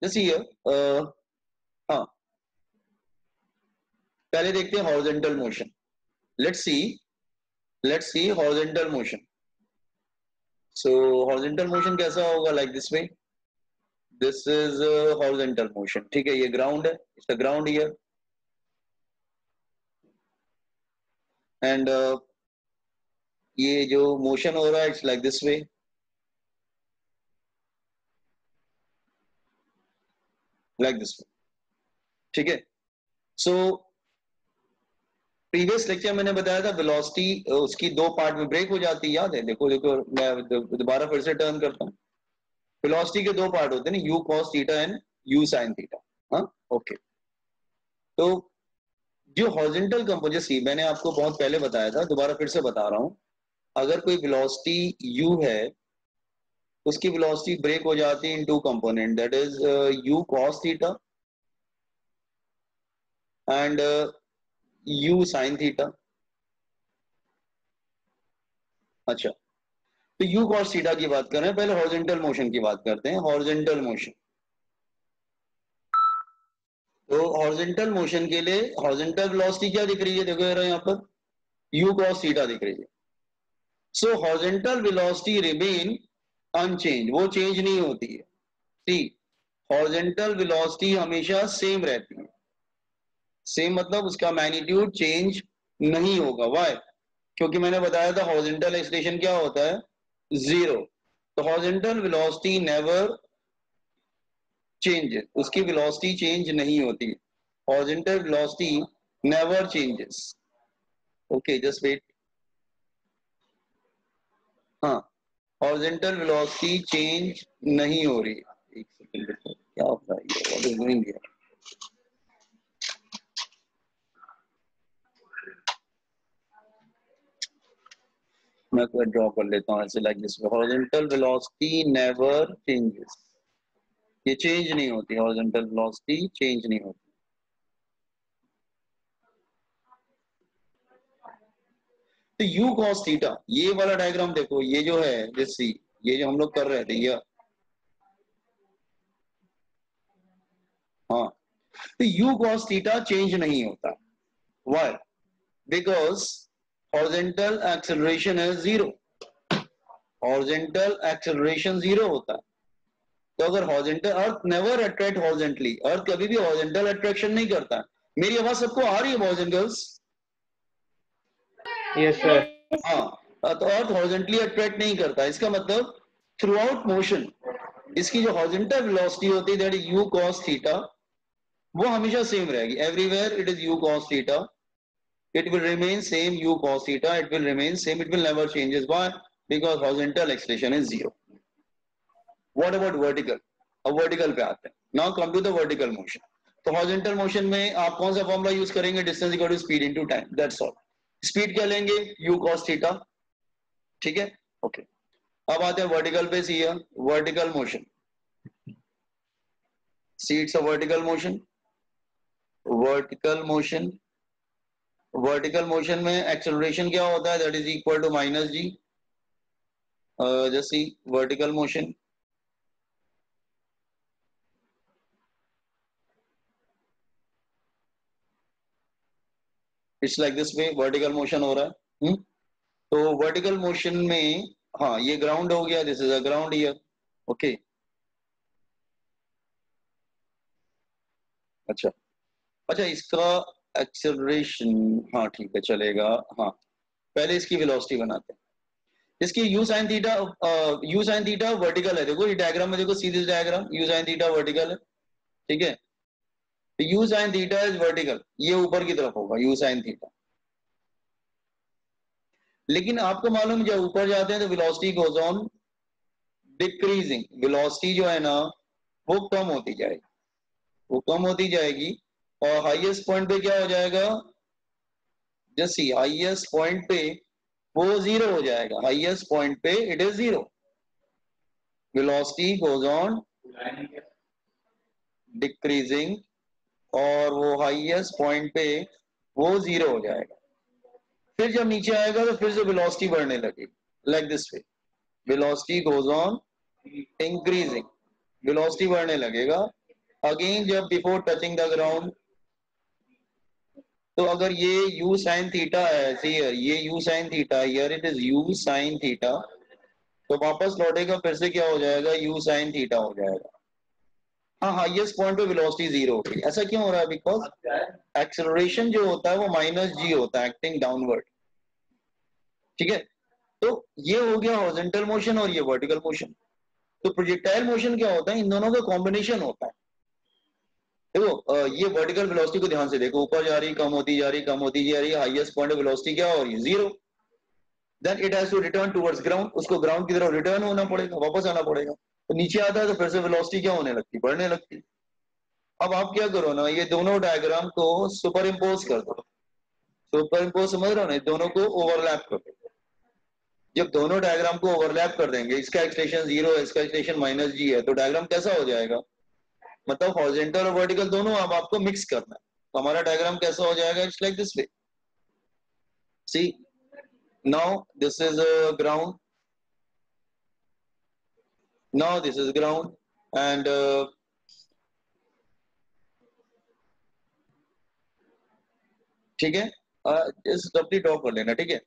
जैसे ये हाँ, पहले देखते हैं horizontal motion. Let's see horizontal motion. So horizontal motion कैसा होगा? Like this way, this is horizontal motion. ठीक है, ये ग्राउंड है, it's the ground here, and ये जो मोशन हो रहा है it's like this way. Like this वे, ठीक है। सो प्रीवियस लेक्चर मैंने बताया था वेलोसिटी उसकी दो पार्ट में ब्रेक हो जाती है, याद है? देखो देखो, मैं दोबारा फिर से टर्न करता हूँ। वेलोसिटी के दो पार्ट होते हैं ना, you cos theta and you sine theta. हाँ, ओके। तो जो हॉरिजॉन्टल कंपोनेंट, मैंने आपको बहुत पहले बताया था, दोबारा फिर से बता रहा हूं। अगर कोई वेलोसिटी u है, उसकी वेलोसिटी ब्रेक हो जाती है in two component, that is u cos theta and u sin theta. अच्छा, तो u cos थीटा की बात कर रहे हैं, पहले हॉरिजॉन्टल मोशन की बात करते हैं। हॉरिजॉन्टल मोशन, तो हॉरिजॉन्टल मोशन के लिए हॉरिजॉन्टल वेलोसिटी क्या दिख रही है? देखो जरा यहाँ पर u cos थीटा दिख रही है। So horizontal velocity remain unchange, वो चेंज नहीं होती है। सी, हॉरिजॉन्टल वेलोसिटी हमेशा सेम रहती है। सेम मतलब उसका मैग्नीट्यूड चेंज नहीं होगा। व्हाई? क्योंकि मैंने बताया था हॉरिजॉन्टल एक्सीलरेशन क्या होता है? जीरो। तो हॉरिजॉन्टल वेलोसिटी नेवर चेंजेस, उसकी वेलोसिटी चेंज नहीं होती। Horizontal velocity never changes. Okay, just wait. हाँ, हॉरिजॉन्टल वेलोसिटी चेंज नहीं हो रही। एक सेकंड, क्या होता है ये? What is going here? मैं कोई ड्रॉ कर लेता हूँ ऐसे, like this. Horizontal velocity never changes, ये चेंज नहीं होती। हॉरिजॉन्टल वेलोसिटी चेंज नहीं होती। तो u cos थीटा, ये वाला डायग्राम देखो, ये जो है जैसे ये जो हम लोग कर रहे थे ये, हाँ, तो u cos थीटा चेंज नहीं होता। व्हाई? बिकॉज हॉरिजॉन्टल एक्सेलरेशन है जीरो। हॉरिजॉन्टल एक्सेलरेशन जीरो होता है। तो अगर हॉरिजॉन्टल, अर्थ नेवर अट्रैक्ट हॉरिजॉन्टली, अर्थ कभी भी हॉरिजॉन्टल अट्रैक्शन नहीं करता। मेरी आवाज सबको आ रही है boys and girls? Yes sir. हाँ, तो अर्थ हॉरिजॉन्टली अट्रैक्ट नहीं करता। इसका मतलब थ्रू आउट मोशन इसकी जो हॉरिजॉन्टल वेलोसिटी होती है, that is u cos theta, वो हमेशा सेम रहेगी। Everywhere it is u cos theta, it will remain same, u cos theta, it will remain same, it will never changes. Why? Because horizontal acceleration is zero. What about vertical? अब vertical पे आते हैं। Now come to the vertical motion. तो horizontal motion में आप कौन सा formula use करेंगे? Distance equal to speed into time, that's all. Speed क्या लेंगे? u cos theta. ठीक है, ओके। अब आते हैं वर्टिकल पे। See vertical motion, see it's a vertical motion. Vertical motion, vertical motion में एक्सेलरेशन क्या होता है? That is equal to minus g. जैसे vertical motion, it's like this way, vertical motion हो रहा है। तो वर्टिकल मोशन में, हाँ, ये ग्राउंड हो गया, this is a ground here. Okay, अच्छा अच्छा, इसका एक्सेलरेशन, हाँ ठीक है, चलेगा। हाँ, पहले इसकी वेलोसिटी बनाते हैं। इसकी u sin theta, u sin theta vertical है। देखो ये डायग्राम में, देखो सीधे diagram, u sin theta vertical है। ठीक है, तो u sin theta is vertical, ये ऊपर की तरफ होगा u sin थीटा। लेकिन आपको मालूम, जब ऊपर जाते हैं तो velocity goes on decreasing. Velocity जो है ना, वो कम होती जाएगी, वो कम होती जाएगी, और हाईएस्ट पॉइंट पे क्या हो जाएगा? जैसे हाईएस्ट पॉइंट पे वो जीरो हो जाएगा। हाईएस्ट पॉइंट पे it is zero. Velocity goes on decreasing, और वो हाईएस्ट पॉइंट पे वो जीरो हो जाएगा। फिर जब नीचे आएगा तो फिर से वेलोसिटी बढ़ने लगेगी, like this way. Velocity goes on increasing, velocity बढ़ने लगेगा, अगेन जब बिफोर टचिंग द ग्राउंड, तो अगर ये u sin थीटा है, ये u sin theta, here it is u sin theta, तो वापस लौटेगा फिर से क्या हो जाएगा, u sin थीटा हो जाएगा। हाँ, हाईएस्ट पॉइंट पे वेलोसिटी जीरो हो गई। ऐसा क्यों हो रहा है? बिकॉज एक्सेलरेशन जो होता है वो माइनस जी होता है, एक्टिंग डाउनवर्ड। ठीक है, तो ये हो गया हॉरिजॉन्टल मोशन और ये वर्टिकल मोशन। तो प्रोजेक्टाइल मोशन क्या होता है? इन दोनों का कॉम्बिनेशन होता है। देखो ये वर्टिकल वेलोसिटी को ध्यान से देखो, ऊपर जा रही, कम होती जा रही, कम होती जा रही, हाईएस्ट पॉइंट वेलोसिटी क्या हो रही है? Zero. Then it has to return towards ground, उसको ग्राउंड की तरफ रिटर्न होना पड़ेगा, वापस आना पड़ेगा। तो नीचे आता है तो फिर से वेलोसिटी क्या होने लगती? बढ़ने लगती। अब आप क्या करो ना, ये दोनों डायग्राम को सुपर इम्पोज कर दो। सुपर इम्पोज समझ रहे हो ना? दोनों को ओवरलैप कर दो। जब दोनों डायग्राम को ओवरलैप कर देंगे, इसका एक्सटेंशन जीरो है, इसका एक्सटेंशन माइनस जी है, तो डायग्राम कैसा हो जाएगा? मतलब हॉरिजॉन्टल और वर्टिकल दोनों अब आपको मिक्स करना है। तो हमारा डायग्राम कैसा हो जाएगा? It's like this way. See, now this is ground, now this is ground, and ठीक है, इस डब्ल्यू ड्रॉ कर लेना। ठीक है,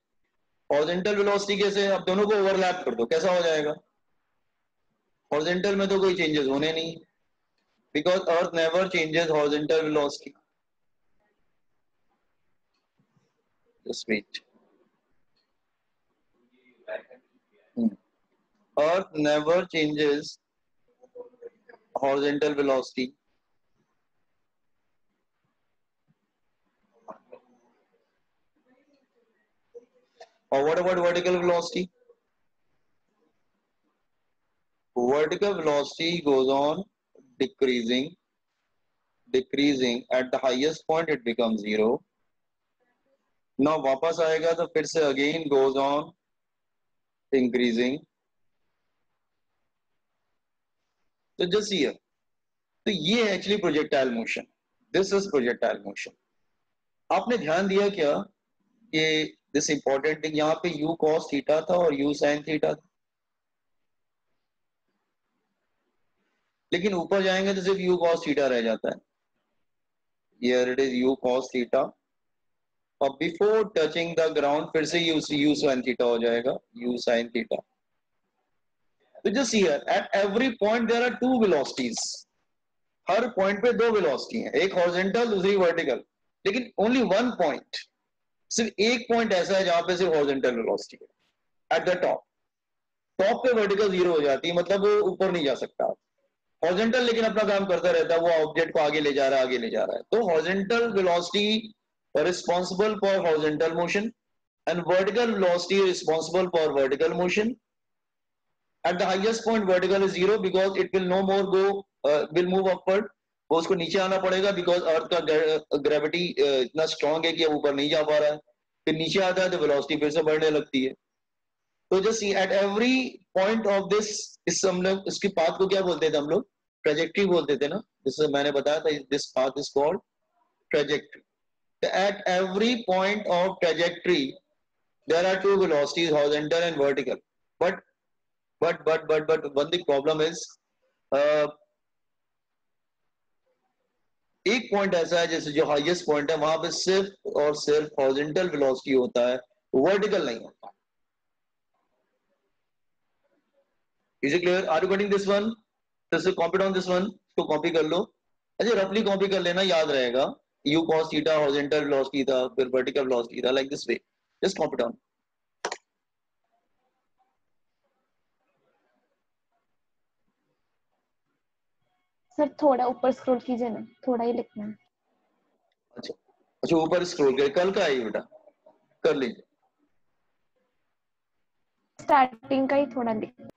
हॉरिजॉन्टल वेलोसिटी कैसे? अब दोनों को ओवरलैप कर दो, कैसा हो जाएगा? हॉरिजॉन्टल में तो कोई चेंजेस होने नहीं, because earth never changes horizontal velocity. Just wait, earth never changes horizontal velocity, or what about vertical velocity? Vertical velocity goes on decreasing, decreasing, at the highest point it becomes zero. Now वापस आएगा तो फिर से again goes on increasing. तो just here, तो ये actually projectile motion, this is projectile motion. आपने ध्यान दिया क्या कि दिस इंपॉर्टेंट थिंग, यहाँ पे u cos थीटा था और u sin थीटा था, लेकिन ऊपर जाएंगे तो सिर्फ u cos थीटा रह जाता है। Here it is u cos theta, और बिफोर टचिंग द ग्राउंड फिर से u sin थीटा हो जाएगा, u sin थीटा। तो just here at every point there are two velocities, हर पॉइंट पे दो वेलोसिटी है, एक हॉरिजॉन्टल दूसरी वर्टिकल, लेकिन ओनली वन पॉइंट, सिर्फ एक पॉइंट ऐसा है जहां पे सिर्फ हॉरिजॉन्टल वेलोसिटी है, एट द टॉप। टॉप पे वर्टिकल जीरो हो जाती है, मतलब वो ऊपर नहीं जा सकता। हॉरिजॉन्टल लेकिन अपना काम करता रहता है, वो ऑब्जेक्ट को आगे ले जा रहा है, आगे ले जा रहा है। तो horizontal velocity responsible for horizontal motion and vertical velocity is responsible for vertical motion. At the highest point vertical is zero because it will no more go will move upward, वो उसको नीचे आना पड़ेगा बिकॉज अर्थ का gravity इतना strong है कि अब ऊपर नहीं जा पा रहा है। फिर नीचे आता है तो वेलोसिटी फिर से बढ़ने लगती है। तो just eight every point of this, इस हम लोग इसकी पाथ को क्या बोलते थे? हम लोग ट्रेजेक्ट्री बोलते थे ना, जिससे मैंने बताया था, this path is called trajectory. Eight every point of trajectory there are two velocities, horizontal and vertical, but one big problem is uh, एक पॉइंट ऐसा है जैसे जो हाईएस्ट पॉइंट है वहां पे सिर्फ और सिर्फ हॉरिजॉन्टल वेलोसिटी होता है, वर्टिकल नहीं होता। Is it clear? Are you getting this one? तो कॉपी डाउन दिस वन, तो कॉपी कर लो। अच्छा, रफली कॉपी कर लेना, याद रहेगा। u cos theta horizontal velocity था, फिर वर्टिकल वेलोसिटी था, like this way, just copy down. Sir थोड़ा ऊपर स्क्रॉल कीजिए ना, थोड़ा ही लिखना है। अच्छा अच्छा, ऊपर स्क्रॉल कर, कल का आई बेटा, कर लीजिए। स्टार्टिंग का ही थोड़ा लिख।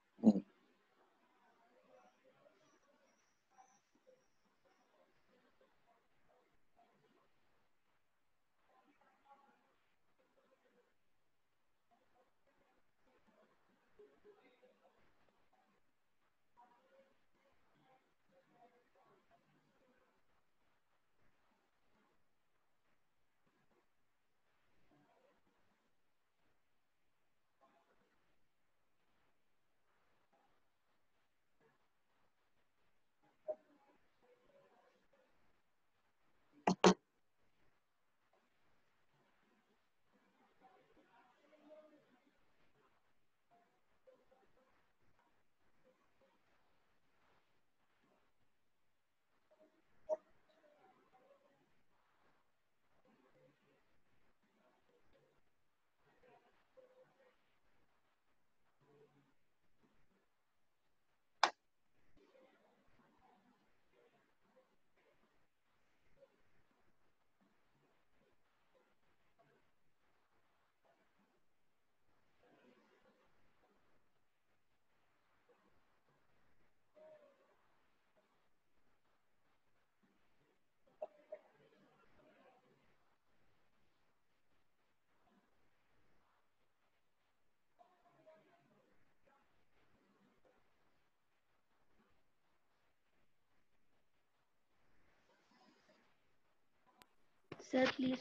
Sir, please.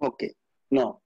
Okay. Now,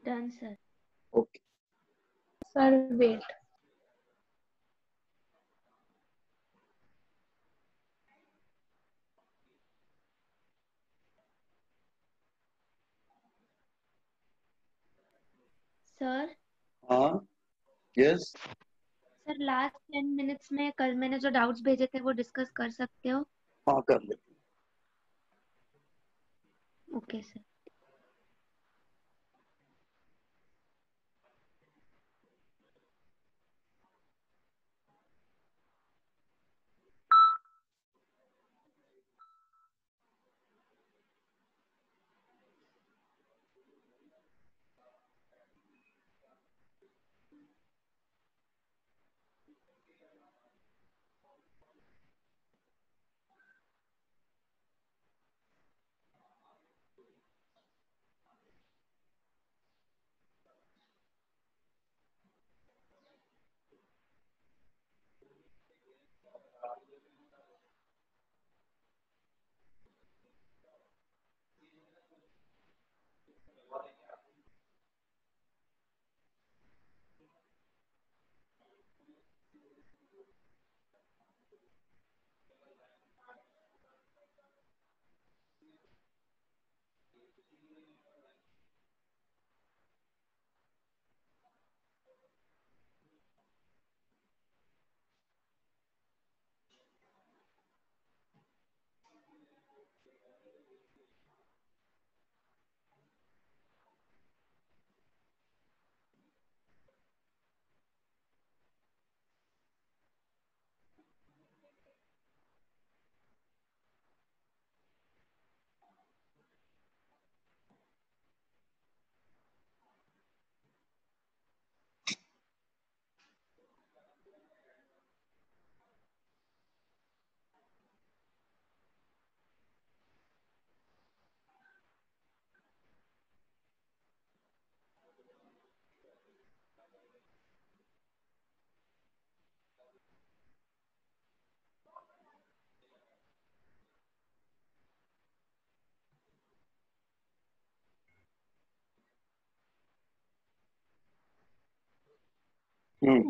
Done, sir. okay. Sir, wait. Sir, हाँ, yes. सर लास्ट 10 मिनट्स में कल मैंने जो डाउट्स भेजे थे वो डिस्कस कर सकते हो? हाँ, कर ले. Okay sir.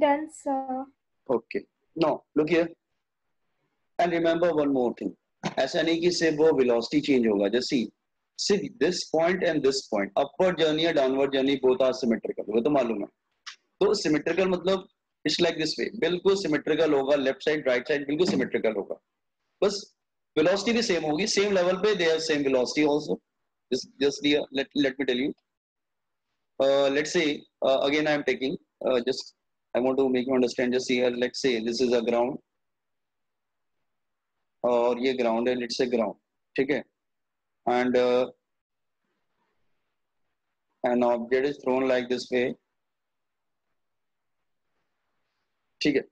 Done, sir. Okay. Now, look here. And remember one more thing. ऐसा नहीं कि सिर्फ वो velocity change होगा. Just see, सिर्फ this point and this point, upward journey या downward journey both are symmetrical. वो तो मालूम है. तो symmetrical मतलब it's like this way. बिल्कुल symmetrical होगा. Left side, right side बिल्कुल symmetrical होगा. बस velocity भी same होगी. Same level पे they have same velocity also. Just let me tell you. Let's say again I am taking just I want to make you understand. Just here, let's say this is a ground. और ये ground है, let's say ground, ठीक है, and an object is throne like this वे, ठीक है,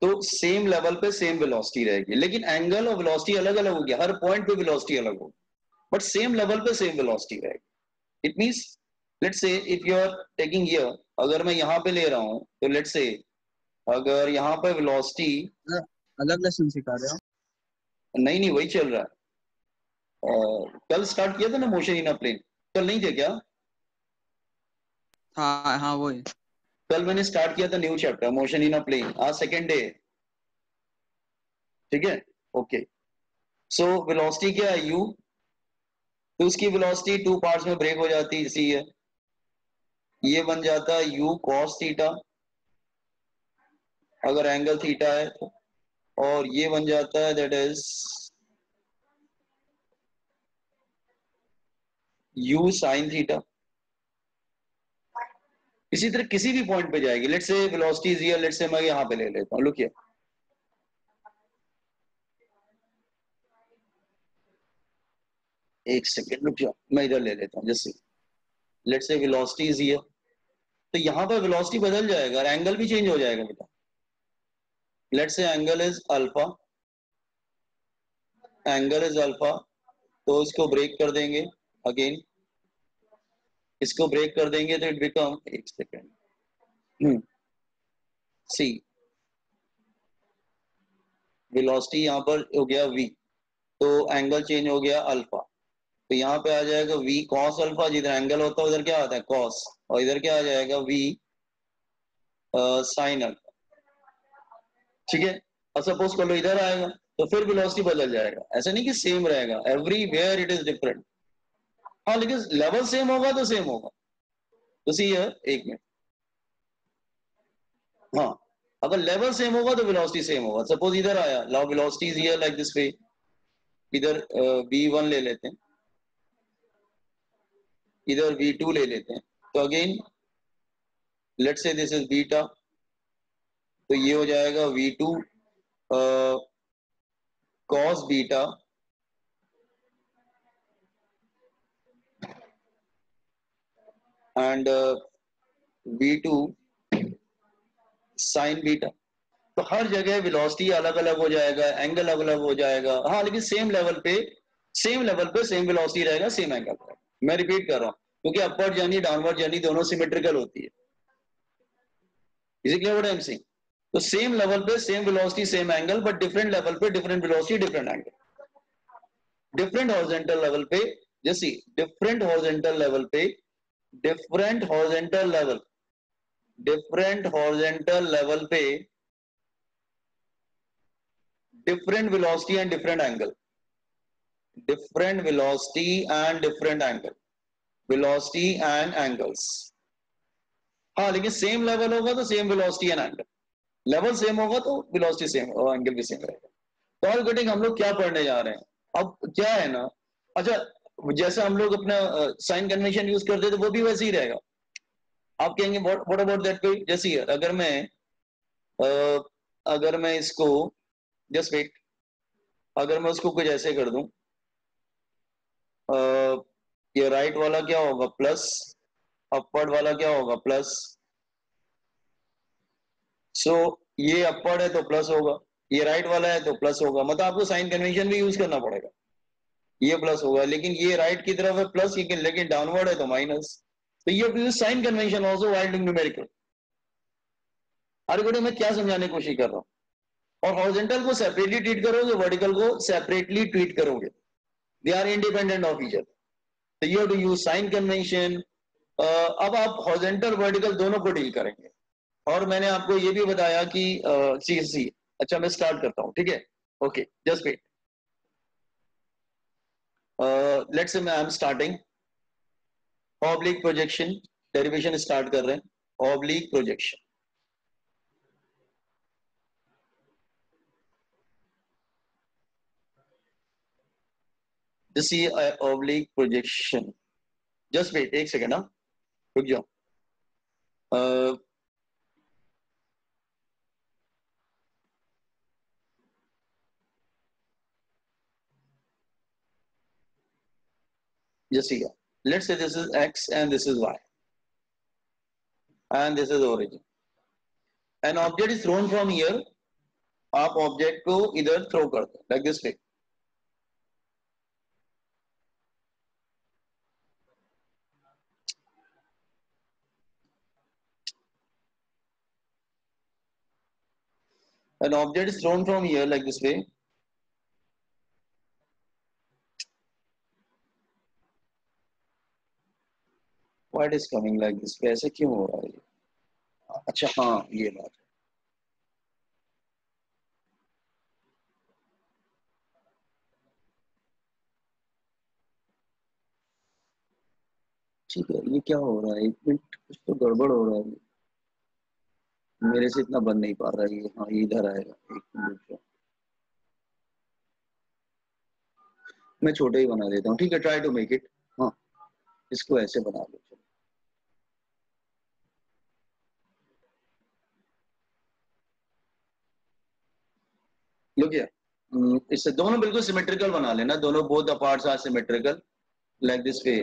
तो same level पे same velocity रहेगी, लेकिन एंगल और वेलोसिटी अलग अलग होगी, हर पॉइंट पे वेलोसिटी अलग होगी, बट सेम लेवल पे सेम वेलोसिटी रहेगी. It means let's say if you are taking here, अगर मैं यहाँ पे ले रहा हूँ तो लेट्स से अगर यहाँ पे वेलोसिटी अलग लेसन सिखा रहे हो? नहीं वही चल रहा है. कल स्टार्ट किया था ना मोशन इन अ प्लेन, कल नहीं थे क्या? हाँ हाँ वही. कल मैंने स्टार्ट किया था new chapter motion in a plane. आज सेकेंड डे, ठीक है. ओके, सो वेलोसिटी क्या है u, तो उसकी वेलोसिटी टू पार्ट्स में ब्रेक हो जाती है, इसी है, ये बन जाता है u cos थीटा अगर एंगल थीटा है तो, और ये बन जाता है that is u sin theta. इसी तरह किसी भी पॉइंट पे जाएगी, let's say velocity is here, let's से मैं यहां पे ले लेता हूं, लुक हियर, एक सेकेंड रुक जाओ, मैं इधर ले लेता हूं, जैसे let's say velocity is here, तो यहां पर वेलोसिटी बदल जाएगा और एंगल भी चेंज हो जाएगा बेटा। Let's say angle is alpha, angle is alpha, तो इसको ब्रेक कर देंगे, अगेन इसको ब्रेक कर देंगे तो इट बिकम, एक सेकेंड, सी वेलोसिटी यहां पर हो गया v, तो एंगल चेंज हो गया अल्फा, तो यहाँ पे आ जाएगा v cos अल्फा, जिधर एंगल होता है उधर क्या आता है cos, और इधर क्या आ जाएगा v sin अल्फा, ठीक है। और सपोज कर लो इधर आएगा तो फिर वेलोसिटी बदल जाएगा, ऐसा नहीं कि सेम रहेगा, एवरीवेयर इट इज डिफरेंट। हाँ लेकिन लेवल सेम होगा तो सेम होगा, तो सी है, एक मिनट, हाँ अगर लेवल सेम होगा तो वेलोसिटी सेम होगा। सपोज इधर आया, now velocity is here like this वे, इधर v1 ले लेते हैं, इधर v2 ले लेते हैं, तो again let's say this is beta, तो ये हो जाएगा v2 cos beta and v2 sin beta. तो हर जगह वेलोसिटी अलग अलग हो जाएगा, एंगल अलग अलग हो जाएगा, हाँ लेकिन सेम लेवल पे सेम वेलोसिटी रहेगा, सेम एंगल रहेगा। मैं रिपीट कर रहा हूँ क्योंकि अपवर्ड जर्नी डाउनवर्ड जर्नी दोनों सिमेट्रिकल होती है, is it clear what I am saying. तो सेम लेवल पे same velocity same angle, but different level पे different velocity different angle, different horizontal level पे, जैसे डिफरेंट हॉरिजॉन्टल लेवल पे different horizontal level different horizontal level पे different velocity and different angle, different velocity and different angle, velocity and angles। हाँ लेकिन same level होगा तो same velocity and angle, level same होगा तो वेलोसिटी सेम और angle भी सेम रहेगा। तो ऑल कटिंग हम लोग क्या पढ़ने जा रहे हैं अब, क्या है ना, अच्छा जैसे हम लोग अपना साइन कन्वेंशन यूज करते थे वो भी वैसे ही रहेगा। आप कहेंगे व्हाट अबाउट दैट वे, जैसे अगर मैं इसको जस्ट वेट, अगर मैं उसको कुछ ऐसे कर दूं, ये राइट वाला क्या होगा प्लस, अपवर्ड वाला क्या होगा प्लस, सो ये अपवर्ड है तो प्लस होगा, ये राइट वाला है तो प्लस होगा, मतलब आपको साइन कन्वेंशन भी यूज करना पड़ेगा, ये प्लस होगा, लेकिन ये राइट की तरफ है प्लस, लेकिन डाउनवर्ड है तो माइनस, तो ये sign convention also while doing numerical. अरे मैं क्या समझाने की कोशिश कर रहा हूँ, और हॉरिजॉन्टल को सेपरेटली ट्रीट करोगे, वर्टिकल को सेपरेटली ट्रीट करोगे, they are independent of each other, तो you have to use sign convention. अब आप हॉरिजॉन्टल वर्टिकल दोनों को डील करेंगे, और मैंने आपको ये भी बताया कि सी अच्छा मैं स्टार्ट करता हूँ, ठीक है, okay just wait, let's say I am starting oblique projection, derivation start कर रहे हैं, oblique projection, this is oblique projection, just wait एक सेकेंड, हाँ रुक जाओ, just here, let's say this is x and this is y and this is origin, an object is thrown from here, आप object को इधर throw कर दो like this way, an object is thrown from here like this way, why it is coming like this way, ऐसे क्यों हो रहा है ये, अच्छा हाँ ये बात, ठीक है, ये क्या हो रहा है, एक मिनट, कुछ तो गड़बड़ हो रहा है, मेरे से इतना बन नहीं पा रहा है ये। हाँ, ये इधर आएगा, एक मिनट, मैं छोटे ही बना देता हूँ। ठीक है, ट्राई टू मेक इट। हाँ, इसको ऐसे बना लो। लुक हियर, इससे दोनों बिल्कुल सिमेट्रिकल बना लेना, दोनों both the parts are symmetrical like this way.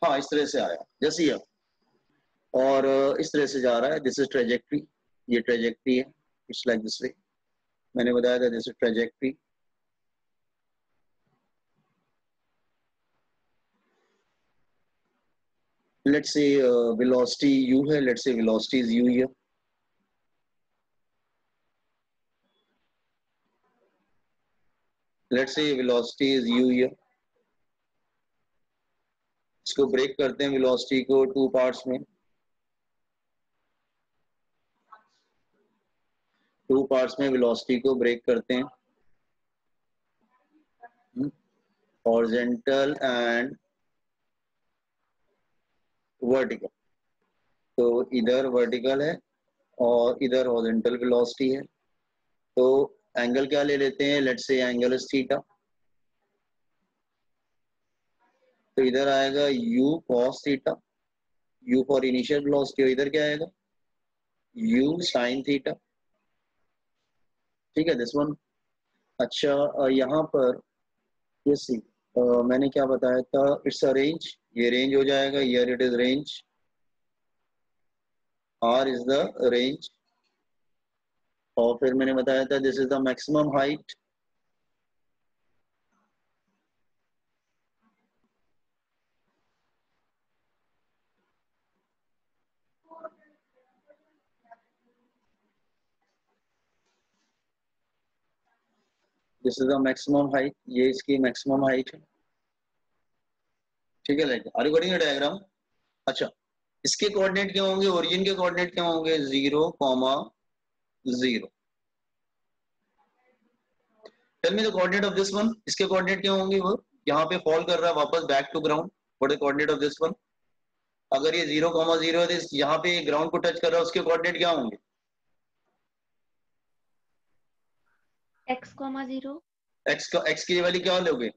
हाँ, इस तरह से आया जैसे ये, और इस तरह से जा रहा है। दिस इज ट्रेजेक्ट्री, ये ट्रेजेक्ट्री है, इट्स लाइक दिस वे। मैंने बताया था this is trajectory. Let's say velocity u है, let's say velocity is u here. Let's से वेलोसिटी इज u हियर। इसको ब्रेक करते हैं वेलोसिटी को टू पार्ट्स में, टू पार्ट्स में वेलोसिटी को ब्रेक करते हैं, हॉरिजॉन्टल एंड वर्टिकल। तो इधर वर्टिकल है और इधर हॉरिजॉन्टल वेलोसिटी है। तो एंगल क्या ले लेते हैं, let's say angle is theta. तो इधर आएगा u cos theta, u for initial velocity, और इधर क्या आएगा u sin थीटा। ठीक है, दिस वन। अच्छा, यहाँ पर ये सी, मैंने क्या बताया था, इट्स अ रेंज, ये रेंज हो जाएगा, here it is range, r is the range. और फिर मैंने बताया था this is the maximum height, this is the maximum height, ये इसकी मैक्सिमम हाइट है। ठीक है, like are you getting the diagram? अच्छा, इसके कोऑर्डिनेट क्या होंगे, ओरिजिन के कोऑर्डिनेट क्या होंगे, 0,0। Tell me the coordinate of this one, इसके कोऑर्डिनेट क्या होंगे, वो यहाँ पे फॉल कर रहा है वापस back to ground. What is coordinate of this one? अगर ये 0,0 है तो यहाँ पे ग्राउंड को टच कर रहा है, उसके कोऑर्डिनेट क्या होंगे? x,0 x की वैल्यू क्या लोगे?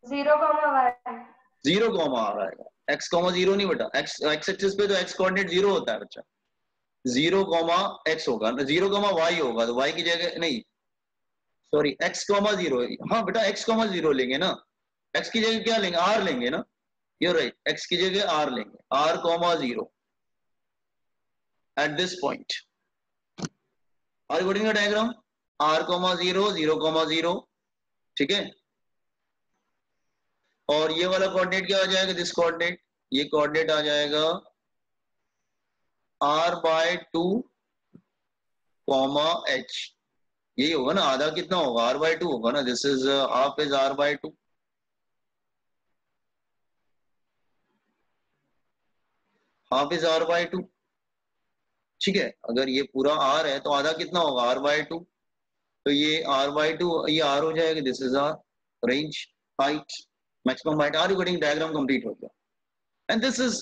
0, y। 0, आ रहा है, x,0 नहीं बेटा, x एक्सिस पे तो x कोऑर्डिनेट 0 होता है बच्चा। 0, x होगा ना, 0, y होगा, तो y की जगह नहीं, सॉरी, x,0। हाँ बेटा, x,0 लेंगे ना, x की जगह क्या लेंगे, r लेंगे ना। You're right, x की जगह r लेंगे, r,0 at this point. Are you getting the diagram? r,0, 0,0, ठीक है। और ये वाला कोऑर्डिनेट क्या आ जाएगा, दिस कोऑर्डिनेट, ये कोऑर्डिनेट आ जाएगा r/2, h। यही होगा ना, आधा कितना होगा, r/2 होगा ना, this is half is r/2, half is r/2। ठीक है, अगर ये पूरा r है तो आधा कितना होगा, r/2। तो ये r/2, ये r हो जाएगा, this is r range, height, maximum height. Are you getting? Diagram complete हो गया। And this is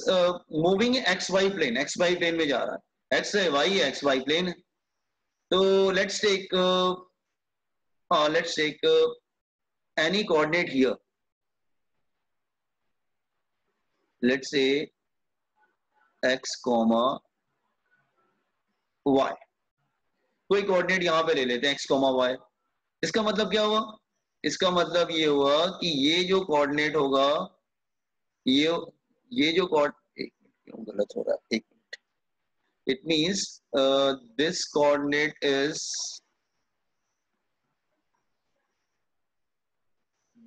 moving X Y plane, X Y plane में जा रहा है, एक्स है, वाई है, एक्स वाई प्लेन है। तो let's take any coordinate here, let's say x, y। कोई कोऑर्डिनेट यहाँ पे ले लेते हैं x, y। इसका मतलब क्या हुआ, इसका मतलब ये हुआ कि ये जो कोऑर्डिनेट होगा, ये जो क्यों गलत हो रहा है, एक minute, it means this coordinate is,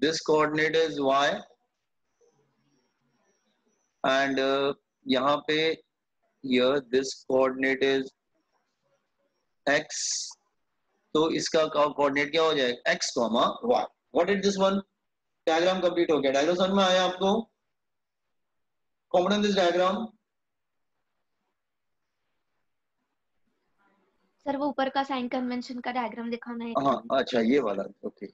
this coordinate is y, and यहाँ पे here this coordinate is x। तो इसका कोऑर्डिनेट क्या हो जाएगा, x, y। What is this one? Diagram complete हो गया। डायग्राम समझ में आया आपको? Component this diagram. सर वो ऊपर का साइन कन्वेंशन का डायग्राम दिखाना है। हाँ, अच्छा, ये वाला, okay.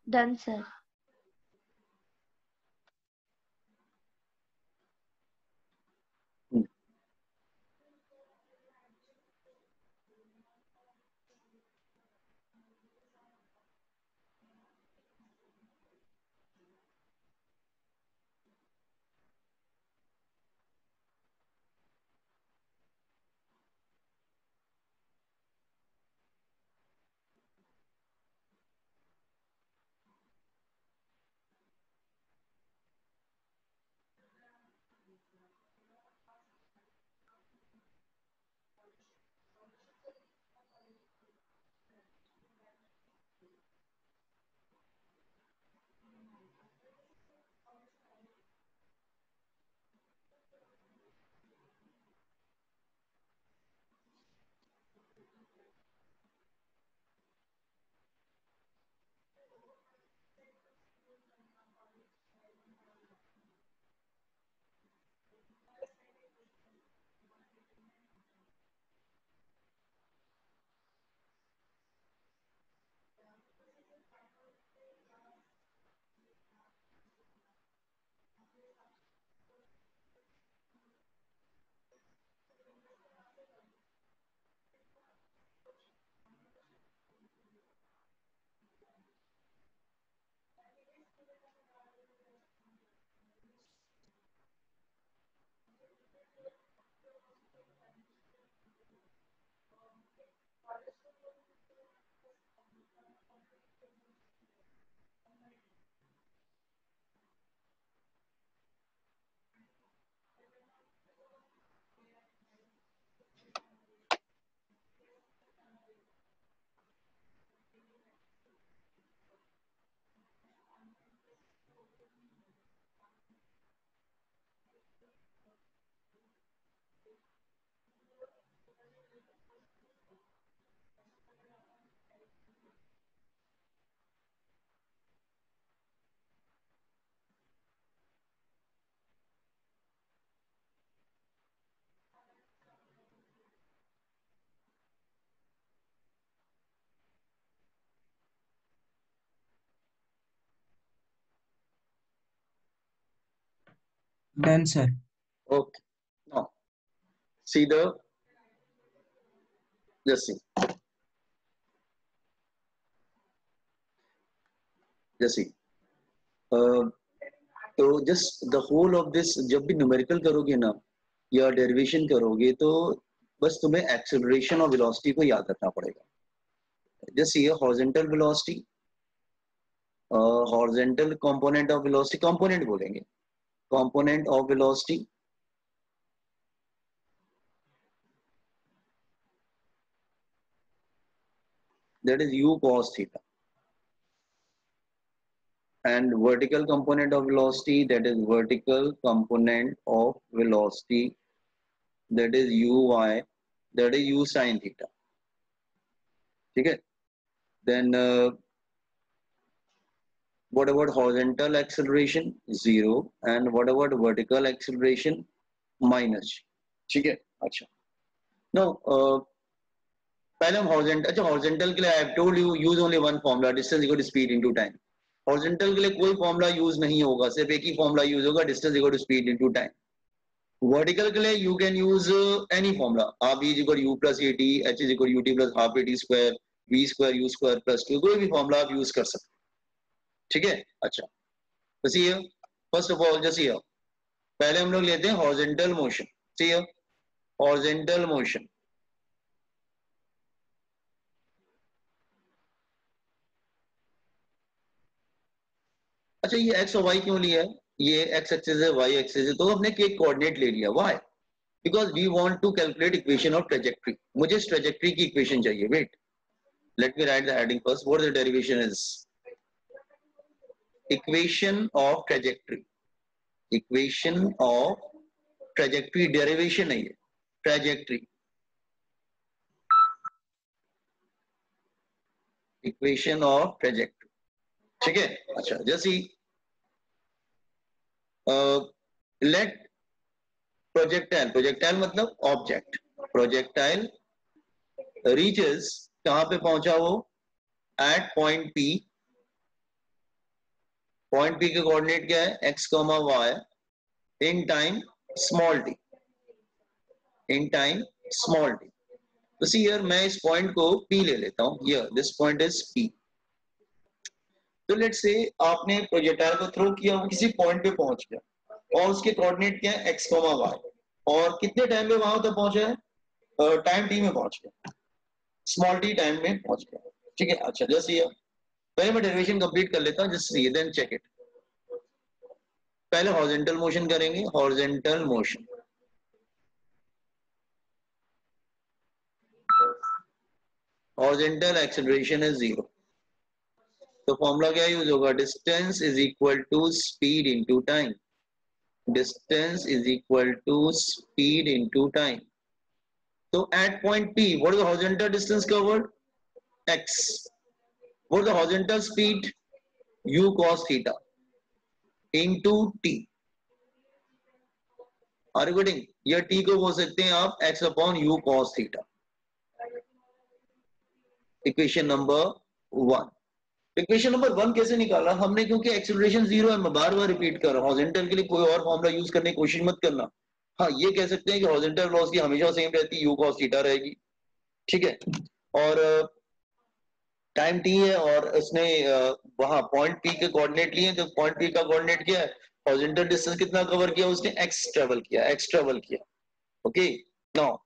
Done sir. Done, sir. Okay. Now, see the, just see. Just see. तो just the whole of this, जब भी न्यूमेरिकल करोगे ना या डेरिवेशन करोगे तो बस तुम्हें एक्सेलरेशन और वेलोसिटी को याद रखना पड़ेगा। जस्ट ये horizontal velocity, horizontal component of velocity, component बोलेंगे, component of velocity that is u cos theta, and vertical component of velocity, that is vertical component of velocity, that is uy, that is u sin theta. ठीक है? Then what about horizontal acceleration? 0, and what about vertical acceleration? -. ठीक है? अच्छा, now पहले हम horizontal, अच्छा horizontal के लिए I have told you use only one formula, distance equal to speed into time. Horizontal के लिए कोई फॉर्मूला यूज नहीं होगा, सिर्फ एक ही फॉर्मूला यूज होगा, distance equal to speed into time. Vertical के लिए you can use any formula, आप v equal u plus at, h इज equal ut plus half at square, v square u square plus 2, कोई भी formula आप use कर सकते हैं। ठीक है? अच्छा, बस ये फर्स्ट ऑफ ऑल जस्ट ये पहले हम लोग लेते हैं horizontal motion. See horizontal motion, अच्छा ये एक्स और वाई क्यों लिया है? ये एक्स एक्सिस है, वाई एक्सिस है, तो हमने एक कोऑर्डिनेट ले लिया। Why? Because we want to calculate equation of trajectory. मुझे इस ट्रेजेक्ट्री की इक्वेशन चाहिए। Wait, let me write the heading first. What the derivation is? Equation of trajectory, equation of trajectory, derivation नहीं है, ट्रेजेक्ट्री, इक्वेशन ऑफ ट्रेजेक्ट्री। ठीक है? अच्छा, जैसे लेट प्रोजेक्टाइल, प्रोजेक्टाइल मतलब ऑब्जेक्ट, प्रोजेक्टाइल रीचेस, कहां पे पहुंचा वो? At point P, point P के कोऑर्डिनेट क्या है, X comma Y in time small T, in time small T. तो सी हियर मैं इस पॉइंट को पी ले लेता हूं, here this point is P. तो लेट्स से आपने प्रोजेक्टाइल को थ्रो किया, वो किसी पॉइंट पे पहुंच गया और उसके कोऑर्डिनेट क्या है, एक्स कॉमा वाई, और कितने टाइम में वहां तक पहुंचा है, टाइम टी में पहुंच गया, स्मॉल टी टाइम में पहुंच गया। ठीक है, अच्छा जस्ट ये पहले मैं डेरिवेशन कंप्लीट कर लेता हूं, just see then check it. पहले हॉरिजॉन्टल मोशन करेंगे, horizontal motion, horizontal acceleration is 0। तो फॉर्मूला क्या यूज होगा, distance is equal to speed into time, distance is equal to speed into time. तो at point P, what is the horizontal distance covered? X. What is the horizontal speed? U cos theta into T. Are you getting? या T को बोल सकते हैं आप X upon U cos theta. Equation number 1। Equation number 1 कैसे निकाला हमने, क्योंकि एक्सेलरेशन 0 है, मैं बार बार रिपीट कर रहा हूँ, हॉरिजॉन्टल के लिए कोई और फॉर्मूला यूज करने की कोशिश मत करना। हाँ ये कह सकते हैं कि हॉरिजॉन्टल वेलोसिटी हमेशा सेम रहती है, U cos थीटा रहेगी, ठीक है। और टाइम टी है और उसने वहां पॉइंट पी के कोऑर्डिनेट लिए, तो पॉइंट पी का कोऑर्डिनेट क्या है, हॉरिजॉन्टल डिस्टेंस कितना कवर किया उसने, एक्स ट्रेवल किया, एक्स ट्रेवल किया। ओके नाउ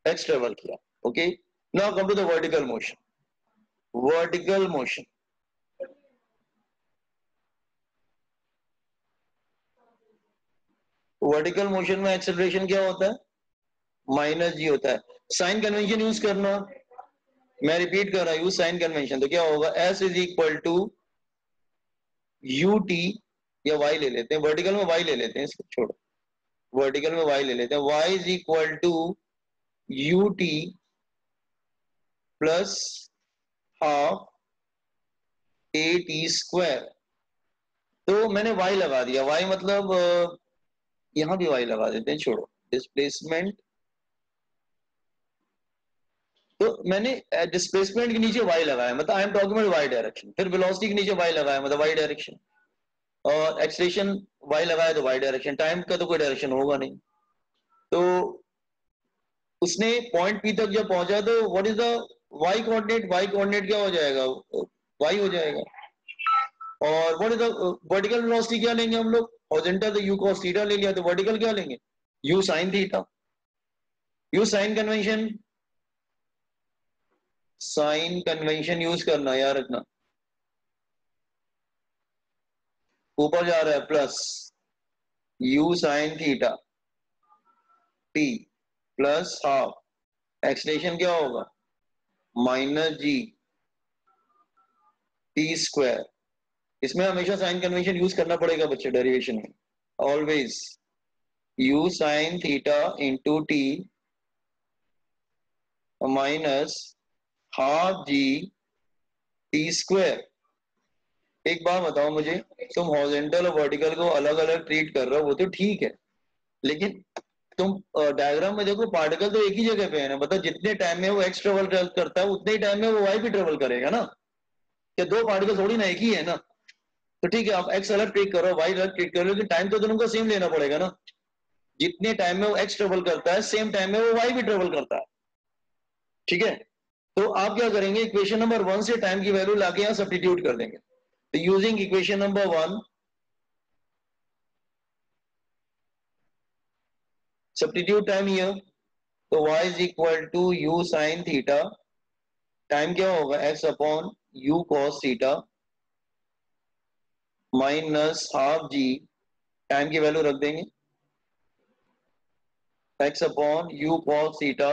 एक्स ट्रेवल किया। Okay now come to the vertical motion, vertical motion. Vertical motion में एक्सेलरेशन क्या होता है, माइनस जी होता है। साइन कन्वेंशन यूज करना, मैं रिपीट कर रहा हूं, यूज साइन कन्वेंशन। तो क्या होगा, S is equal to U T, या वाई ले लेते हैं, वर्टिकल में वाई ले लेते हैं, इसको छोड़ो, वर्टिकल में वाई ले लेते हैं, Y is equal to U T plus half A T square. तो मैंने वाई लगा दिया, वाई मतलब यहां भी वाई लगा देते हैं, छोड़ो डिस्प्लेसमेंट। तो मैंने डिस्प्लेसमेंट के नीचे वाई लगाया, मतलब I am talking about Y direction, फिर वेलोसिटी के नीचे वाई लगाया मतलब वाई डायरेक्शन, और एक्सेलरेशन वाई लगाया तो वाई डायरेक्शन, टाइम का तो कोई डायरेक्शन होगा नहीं। तो उसने पॉइंट पी तक जब पहुंचा तो what is the Y coordinate, Y coordinate क्या हो जाएगा, वाई हो जाएगा। और what is the vertical velocity क्या लेंगे हम लोग, हॉरिजॉन्टल तो यू cos थीटा ले लिया, तो वर्टिकल क्या लेंगे, u sin theta. U sine convention, sine convention use करना याद रखना, ऊपर जा रहा है plus u sin theta t plus half acceleration क्या होगा, माइनस जी टी स्क्वायर। इसमें हमेशा साइन कन्वेंशन यूज करना पड़ेगा बच्चे, डेरिवेशन में always you sin theta into T minus half G T square. एक बात बताओ मुझे, तुम हॉरिजॉन्टल और वर्टिकल को अलग अलग ट्रीट कर रहे हो, वो तो ठीक है, लेकिन तुम डायग्राम में देखो पार्टिकल तो एक ही जगह पे है ना, मतलब जितने टाइम में वो एक्स ट्रेवल करता है उतने ही टाइम में वो वाई भी ट्रेवल करेगा ना, क्या दो पार्टिकल थोड़ी ना एक ही है ना। तो ठीक है, आप एक्स अलग ट्रीट करो, वाई अलग ट्रीट करो, लेकिन टाइम तो दोनों को सेम लेना पड़ेगा ना। जितने टाइम में वो एक्स ट्रेवल करता है सेम टाइम में वो वाई भी ट्रेवल करता है, ठीक है। तो आप क्या करेंगे, इक्वेशन नंबर 1 से टाइम की वैल्यू लाके यहां सब्स्टिट्यूट कर देंगे। तो using equation number 1 substitute time here, तो y is equal to u sine theta, time क्या होगा x upon u cos theta minus half g, time की वैल्यू रख देंगे x upon u cos theta.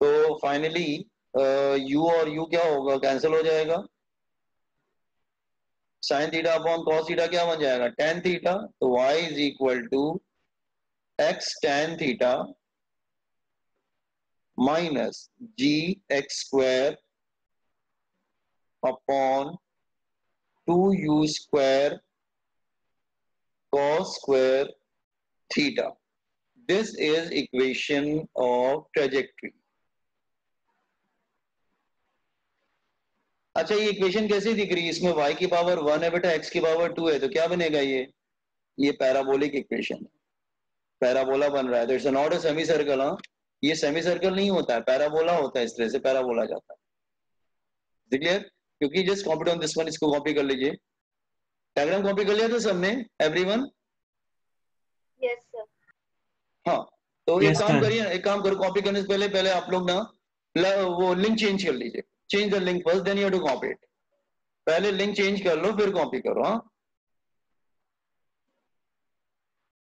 तो फाइनली u और u क्या होगा, कैंसिल हो जाएगा, sine theta upon cos theta क्या बन जाएगा, tan थीटा। तो y is equal to x tan theta minus ji x square upon 2u square cos square theta. This is equation of trajectory. अच्छा ये इक्वेशन कैसी दिख रही है? इसमें y की पावर 1 है बेटा, x की पावर 2 है, तो क्या बनेगा ये पैराबोलिक इक्वेशन है, पैराबोला बन रहा है। तो it's not a semi circle. हाँ, ये सेमी सर्कल नहीं होता है, पैराबोला होता है, इस तरह से पैराबोला जाता है। क्लियर? क्योंकि just copy on this one, इसको कॉपी कर लीजिए। डायग्राम कॉपी कर लिया था सबने, एवरीवन? Yes sir. हाँ, तो Yes, एक काम sir. करिए, एक काम करो, कॉपी करने से पहले पहले आप लोग ना वो लिंक चेंज कर लीजिए। Change the link first, then you have to copy it. पहले लिंक चेंज कर लो, फिर कॉपी करो। हाँ,